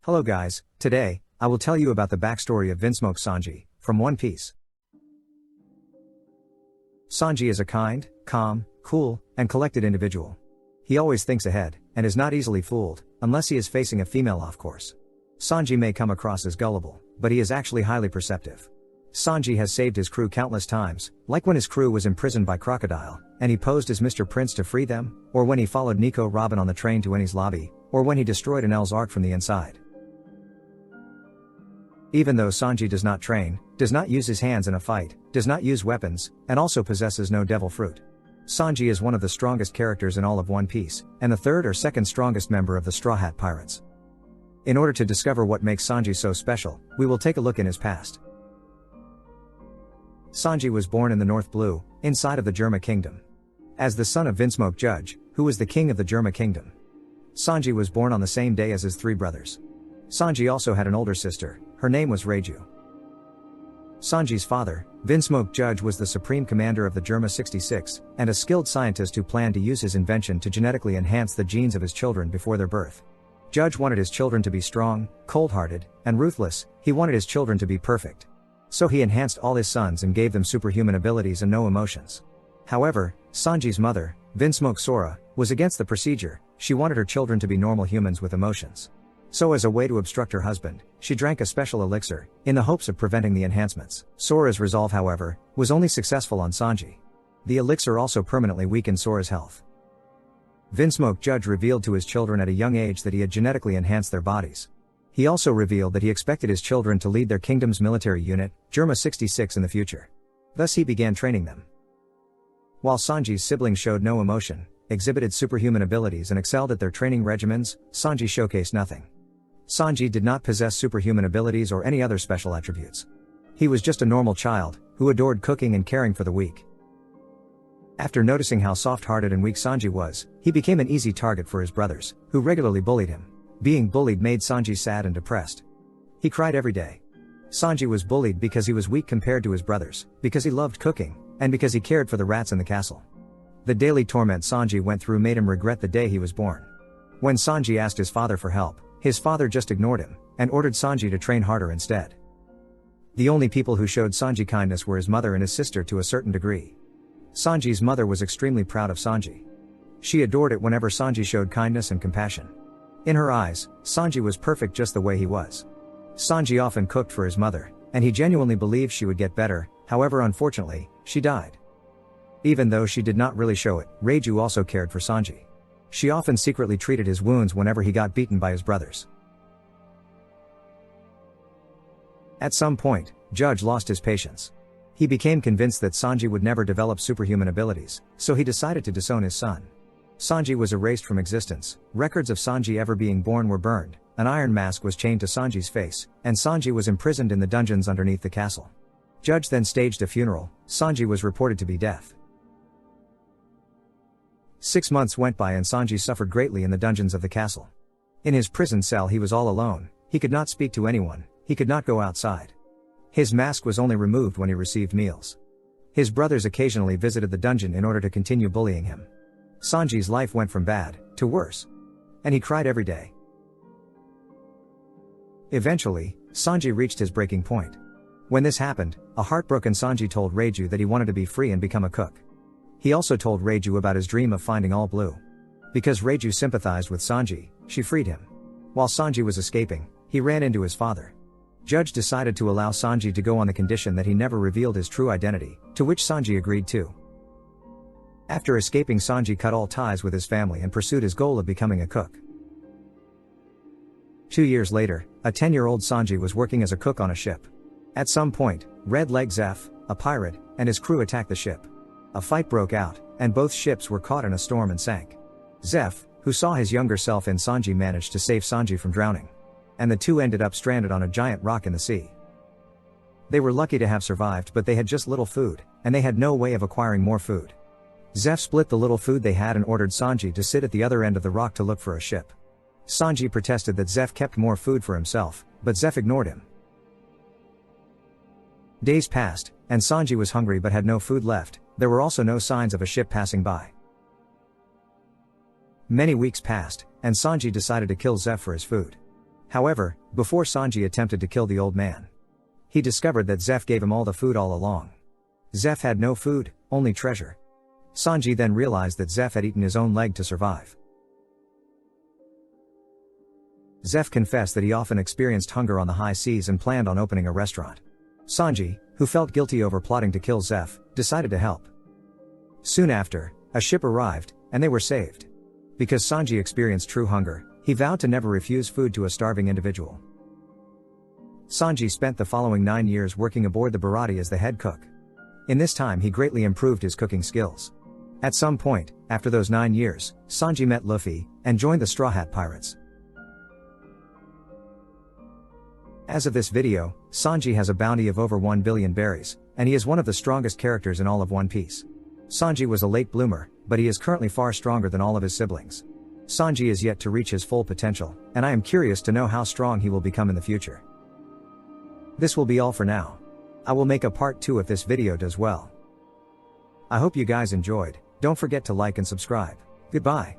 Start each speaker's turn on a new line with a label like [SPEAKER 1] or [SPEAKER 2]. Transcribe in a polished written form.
[SPEAKER 1] Hello guys, today, I will tell you about the backstory of Vinsmoke Sanji, from One Piece. Sanji is a kind, calm, cool, and collected individual. He always thinks ahead, and is not easily fooled, unless he is facing a female off course. Sanji may come across as gullible, but he is actually highly perceptive. Sanji has saved his crew countless times, like when his crew was imprisoned by Crocodile, and he posed as Mr. Prince to free them, or when he followed Nico Robin on the train to Enies lobby, or when he destroyed Enel's arc from the inside. Even though Sanji does not train, does not use his hands in a fight, does not use weapons, and also possesses no devil fruit. Sanji is one of the strongest characters in all of One Piece, and the third or second strongest member of the Straw Hat Pirates. In order to discover what makes Sanji so special, we will take a look in his past. Sanji was born in the North Blue, inside of the Germa Kingdom. As the son of Vinsmoke Judge, who was the king of the Germa Kingdom. Sanji was born on the same day as his three brothers. Sanji also had an older sister, her name was Reiju. Sanji's father, Vinsmoke Judge, was the supreme commander of the Germa 66, and a skilled scientist who planned to use his invention to genetically enhance the genes of his children before their birth. Judge wanted his children to be strong, cold-hearted, and ruthless. He wanted his children to be perfect. So he enhanced all his sons and gave them superhuman abilities and no emotions. However, Sanji's mother, Vinsmoke Sora, was against the procedure. She wanted her children to be normal humans with emotions. So as a way to obstruct her husband, she drank a special elixir, in the hopes of preventing the enhancements. Sora's resolve, however, was only successful on Sanji. The elixir also permanently weakened Sora's health. Vinsmoke Judge revealed to his children at a young age that he had genetically enhanced their bodies. He also revealed that he expected his children to lead their kingdom's military unit, Germa 66, in the future. Thus he began training them. While Sanji's siblings showed no emotion, exhibited superhuman abilities and excelled at their training regimens, Sanji showcased nothing. Sanji did not possess superhuman abilities or any other special attributes. He was just a normal child, who adored cooking and caring for the weak. After noticing how soft-hearted and weak Sanji was, he became an easy target for his brothers, who regularly bullied him. Being bullied made Sanji sad and depressed. He cried every day. Sanji was bullied because he was weak compared to his brothers, because he loved cooking, and because he cared for the rats in the castle. The daily torment Sanji went through made him regret the day he was born. When Sanji asked his father for help, his father just ignored him, and ordered Sanji to train harder instead. The only people who showed Sanji kindness were his mother and his sister to a certain degree. Sanji's mother was extremely proud of Sanji. She adored it whenever Sanji showed kindness and compassion. In her eyes, Sanji was perfect just the way he was. Sanji often cooked for his mother, and he genuinely believed she would get better. However, unfortunately, she died. Even though she did not really show it, Reiju also cared for Sanji. She often secretly treated his wounds whenever he got beaten by his brothers. At some point, Judge lost his patience. He became convinced that Sanji would never develop superhuman abilities, so he decided to disown his son. Sanji was erased from existence, records of Sanji ever being born were burned, an iron mask was chained to Sanji's face, and Sanji was imprisoned in the dungeons underneath the castle. Judge then staged a funeral. Sanji was reported to be dead. 6 months went by and Sanji suffered greatly in the dungeons of the castle. In his prison cell he was all alone, he could not speak to anyone, he could not go outside. His mask was only removed when he received meals. His brothers occasionally visited the dungeon in order to continue bullying him. Sanji's life went from bad to worse. And he cried every day. Eventually, Sanji reached his breaking point. When this happened, a heartbroken Sanji told Reiju that he wanted to be free and become a cook. He also told Reiju about his dream of finding all blue. Because Reiju sympathized with Sanji, she freed him. While Sanji was escaping, he ran into his father. Judge decided to allow Sanji to go on the condition that he never revealed his true identity, to which Sanji agreed to. After escaping, Sanji cut all ties with his family and pursued his goal of becoming a cook. 2 years later, a 10-year-old Sanji was working as a cook on a ship. At some point, Leg Sanji, a pirate, and his crew attacked the ship. A fight broke out, and both ships were caught in a storm and sank. Zeph, who saw his younger self in Sanji, managed to save Sanji from drowning. And the two ended up stranded on a giant rock in the sea. They were lucky to have survived, but they had just little food, and they had no way of acquiring more food. Zeph split the little food they had and ordered Sanji to sit at the other end of the rock to look for a ship. Sanji protested that Zeph kept more food for himself, but Zeph ignored him. Days passed, and Sanji was hungry but had no food left. There were also no signs of a ship passing by. Many weeks passed, and Sanji decided to kill Zeph for his food. However, before Sanji attempted to kill the old man, he discovered that Zeph gave him all the food all along. Zeph had no food, only treasure. Sanji then realized that Zeph had eaten his own leg to survive. Zeph confessed that he often experienced hunger on the high seas and planned on opening a restaurant. Sanji, who felt guilty over plotting to kill Zeph, decided to help. Soon after, a ship arrived, and they were saved. Because Sanji experienced true hunger, he vowed to never refuse food to a starving individual. Sanji spent the following 9 years working aboard the Bharati as the head cook. In this time he greatly improved his cooking skills. At some point, after those 9 years, Sanji met Luffy, and joined the Straw Hat Pirates. As of this video, Sanji has a bounty of over 1 billion berries, and he is one of the strongest characters in all of One Piece. Sanji was a late bloomer, but he is currently far stronger than all of his siblings. Sanji is yet to reach his full potential, and I am curious to know how strong he will become in the future. This will be all for now. I will make a part 2 if this video does well. I hope you guys enjoyed. Don't forget to like and subscribe. Goodbye.